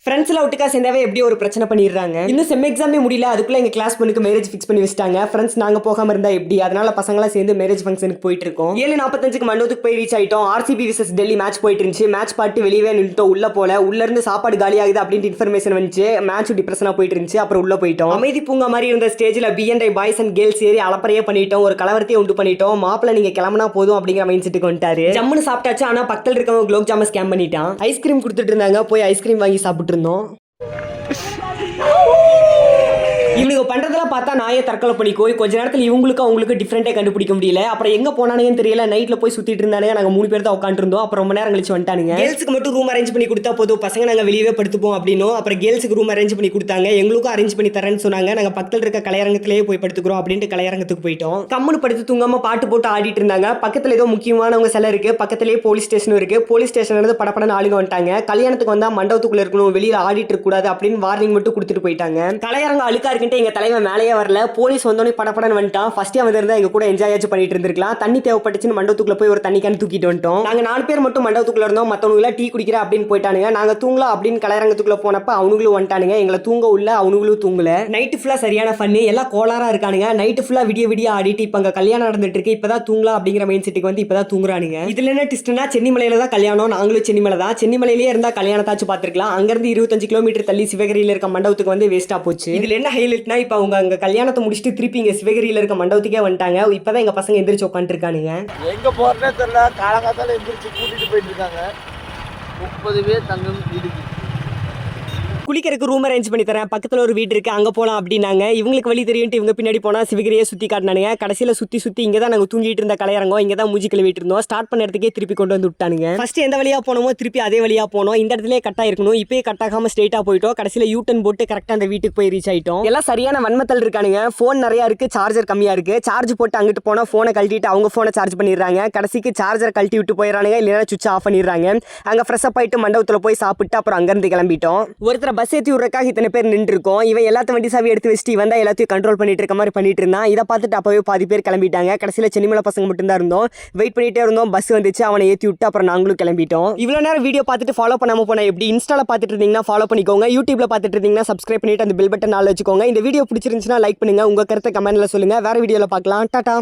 ஃப்ரெண்ட்ஸ்ல ஒட்டுக்கா சேர்ந்தாவே எப்படி ஒரு பிரச்சனை பண்ணிடுறாங்க. இன்னும் செம் எக்ஸாமே முடியல, அதுக்குள்ள எங்க கிளாஸ் பொண்ணுக்கு மேரேஜ் ஃபிக்ஸ் பண்ணி வச்சிட்டாங்க. ஃப்ரெண்ட்ஸ் நாங்க போகாம இருந்தா எப்படி? அதனால பசங்களா சேர்ந்து மேரேஜ் ஃபங்க்ஷனுக்கு போயிட்டு இருக்கோம். 7:45க்கு மண்டபத்துக்கு போய் ரீச் ஆயிட்டோம். ஆர்சிபி விசஸ் டெல்லி மேட்ச் போயிட்டு இருந்துச்சு. மேட்ச் பார்த்து வெளியே நின்றுட்டோம். உள்ள போல உள்ள இருந்து சாப்பாடு காலி ஆகுது அப்படின்ட்டு இன்ஃபர்மேஷன் வந்துச்சு. மேட்ச் டிப்ரெஷனா போயிட்டு இருந்துச்சு. அப்புறம் உள்ள போயிட்டோம். அமைதி பூங்கா மாதிரி இருந்த ஸ்டேஜ்ல B&I பாய்ஸ் அண்ட் கேர்ள்ஸ் ஏறி அலப்பறையே பண்ணிட்டோம். ஒரு கலவரத்தையே உண்டு பண்ணிட்டோம். மாப்பிள்ள நீங்க கிளம்பினா போதும் அப்படிங்கிற மைண்ட் செட்டுக்கு வந்துட்டாரு. ஜம்முன்னு சாப்பிட்டாச்சு. ஆனா பக்கத்துல இருக்கவங்க குலோப் ஜாம ஸ்கேம் பண்ணிட்டான். ஐஸ்கிரீம் கொடுத்துட்டு இருந்தாங்க. போய் ஐஸ்கிரீம் வாங்கி சாப்பிட்டு இருந்தோம். இவங்க பண்றதெல்லாம் பார்த்தா நாயே தற்கொலை பண்ணிக்கோ. கொஞ்ச நேரத்தில் இவங்களுக்கு அவங்களுக்கு டிஃப்ரெண்டே கண்டுபிடிக்க முடியல. அப்புறம் எங்க போனானுங்கன்னு தெரியல. நைட்ல போய் சுத்திட்டு இருந்தானுங்க. நாங்க 3 பேர் தான் உட்காந்துருந்தோம். அப்புறம் ரொம்ப நேரம் கழிச்சு வந்துட்டானுங்க. கேர்ள்ஸுக்கு மட்டும் ரூம் அரேஞ்ச் பண்ணி கொடுத்தா போதும், பசங்க நாங்க வெளியவே படுத்துப்போம் அப்படின்னும். அப்புறம் கேர்ள்ஸுக்கு ரூம் அரேஞ்ச் பண்ணி கொடுத்தாங்க. எங்களுக்கும் அரேஞ்ச் பண்ணி தரேன்னு சொன்னாங்க. நாங்க பக்கத்தில் இருக்க கலையரங்கத்திலேயே போய் படுத்துக்கிறோம் அப்படின்ட்டு கலையரங்கத்துக்கு போயிட்டோம். கம்முன்னு படுத்து தூங்காம பாட்டு போட்டு ஆடிட்டு இருந்தாங்க. பக்கத்துல ஏதோ முக்கியமானவங்க சில இருக்கு. பக்கத்திலேயே போலீஸ் ஸ்டேஷன் இருக்கு. போலீஸ் ஸ்டேஷன்ல இருந்து படப்படன்னு ஆளுங்க வந்துட்டாங்க. கல்யாணத்துக்கு வந்தா மண்டபத்துக்குள்ள இருக்கணும், வெளியில ஆடிட்டு இருக்க கூடாது அப்படின்னு வார்னிங் மட்டும் கொடுத்துட்டு போயிட்டாங்க. கலையரங்க அழுக்கா இருக்குன்ட்டு எங்க தலைவன் மேலே வரல. போலீஸ் வந்தோடனே படப்படன்னு வந்துட்டான். ஃபர்ஸ்ட் அவன் இருந்தா எங்க கூட என்ஜாய் ஆச்சு பண்ணிட்டு இருந்திருக்கலாம். தண்ணி தேவைப்பட்டுச்சுன்னு மண்டபத்துக்குள்ள போய் ஒரு தண்ணி கேன் தூக்கிட்டு வந்துட்டோம். நாங்க 4 பேர் மட்டும் மண்டபத்துக்குள்ள இருந்தோம். மத்தவங்க டீ குடிக்கிற அப்படின்னு போயிட்டானுங்க. நாங்க தூங்கலாம் அப்படின்னு கலையரங்கத்துக்குள்ள போனப்ப அவனுங்களும் வந்துட்டானுங்க. எங்களை தூங்க உள்ள அவனுங்களும் தூங்கல. நைட்டு ஃபுல்லா சரியான ஃபன்னு. எல்லாம் கோளாரா இருக்கானுங்க. நைட்டு ஃபுல்லா விடிய விடிய ஆடிட்டு இப்ப அங்க கல்யாணம் நடந்துட்டு இருக்கு. இப்பதான் தூங்கலாம் அப்படிங்கிற மைண்ட் செட்டுக்கு வந்து இப்பதான் தூங்குறானுங்க. இதுல என்ன ட்விஸ்ட்னா, சென்னிமலையில தான் கல்யாணம். நாங்களும் சென்னிமலை தான். சென்னிமலையிலேயே இருந்தா கல்யாணத்தாச்சு பாத்துருக்கலாம். அங்க இருந்து 25 கிலோமீட்டர் தள்ளி சிவகிரியில இருக்க மண்டபத்துக்கு வந்து வேஸ்டா போச்சு. இதுல என்ன ஹைலைட்னா, இப்ப அவங்க அங்க கல்யாணத்தை முடிச்சுட்டு திருப்பி இங்க சிவகிரியில இருக்க மண்டபத்துக்கே வந்துட்டாங்க. இப்பதான் எங்க பசங்க எந்திரிச்சு உட்காந்து இருக்கானுங்க. எங்க போறனே தெரியல. காலகாத்தால எந்திரிச்சு கூட்டிட்டு போயிட்டு இருக்காங்க. 30 பேர் தங்கும் வீடுக்கு. குளிக்கிறதுக்கு ரூம் அரேஞ்ச் பண்ணி தரேன், பக்கத்தில் ஒரு வீடு இருக்கு, அங்கே போகலாம் அப்படின்னாங்க. இவங்களுக்கு வழி தெரியும்ட்டு இவங்க பின்னாடி போனால் சிவகிரியே சுற்றி காட்டினானுங்க. கடைசியில் சுற்றி இங்கே தான் நாங்கள் தூங்கிட்டு இருந்த கலையரங்கம், இங்கே தான் மூஞ்சி கழுவிட்டு இருந்தோம். ஸ்டார்ட் பண்ண இடத்துக்கே திருப்பி கொண்டு வந்து விட்டானுங்க. ஃபர்ஸ்ட் எந்த வழியாக போனோமோ திருப்பி அதே வழியாக போனோம். இந்த இடத்துல கட்டாக இருக்கணும், இப்போயே கட்டாகாமல் ஸ்ட்ரெயிட்டாக போயிட்டோம். கடைசியில் யூட்டன் போட்டு கரெக்டாக அந்த வீட்டுக்கு போய் ரீச் ஆகிட்டோம். எல்லாம் சரியான வன்மத்தல் இருக்கானுங்க. ஃபோன் நிறையா இருக்குது, சார்ஜர் கம்மியாக இருக்குது. சார்ஜ் போட்டு அங்கிட்டு போனால் ஃபோனை கழட்டிட்டு அவங்க ஃபோனை சார்ஜ் பண்ணிடுறாங்க. கடைசிக்கு சார்ஜர் கழட்டி விட்டு போயிடறானுங்க, இல்லைன்னா சுவிட்ச் ஆஃப் பண்ணிடுறாங்க. அங்கே ஃப்ரெஷ்ஷப் ஆகிட்டு மண்டபத்தில் போய் சாப்பிட்டு அப்புறம் அங்கேருந்து கிளம்பிட்டோம். ஒருத்தர் பஸ் ஏற்றி விட்றக்காக இத்தனை பேர் நின்று இருக்கோம். இவன் எல்லாத்தையும் வண்டி சாவி எடுத்து வச்சுட்டு இவன் தான் எல்லாத்தையும் கண்ட்ரோல் பண்ணிட்டு இருக்க மாதிரி பண்ணிட்டு இருந்தான். இதை பார்த்துட்டு அப்பவே பாதி பேர் கிளம்பிட்டாங்க. கடைசியில் சென்னிமலை பசங்க மட்டும் தான் இருந்தோம். வெயிட் பண்ணிட்டே இருந்தோம். பஸ் வந்துச்சு, அவனை ஏற்றி விட்டு அப்புறம் நாங்களும் கிளம்பிட்டோம். இவ்வளோ நேரம் வீடியோ பார்த்துட்டு ஃபாலோ பண்ணாம போனா எப்படி? இன்ஸ்டால பார்த்துட்டு இருந்தீங்கன்னா ஃபாலோ பண்ணிக்கோங்க. யூடியூப்ல பார்த்துட்டு இருந்தீங்கன்னா சப்ஸ்கிரைப் பண்ணிட்டு அந்த பெல் பட்டன் ஆல் வச்சுக்கோங்க. இந்த வீடியோ பிடிச்சிருந்துச்சுன்னா லைக் பண்ணுங்க. உங்க கருத்தை கமெண்ட்ல சொல்லுங்க. வேற வீடியோல பார்க்கலாம். டாடா.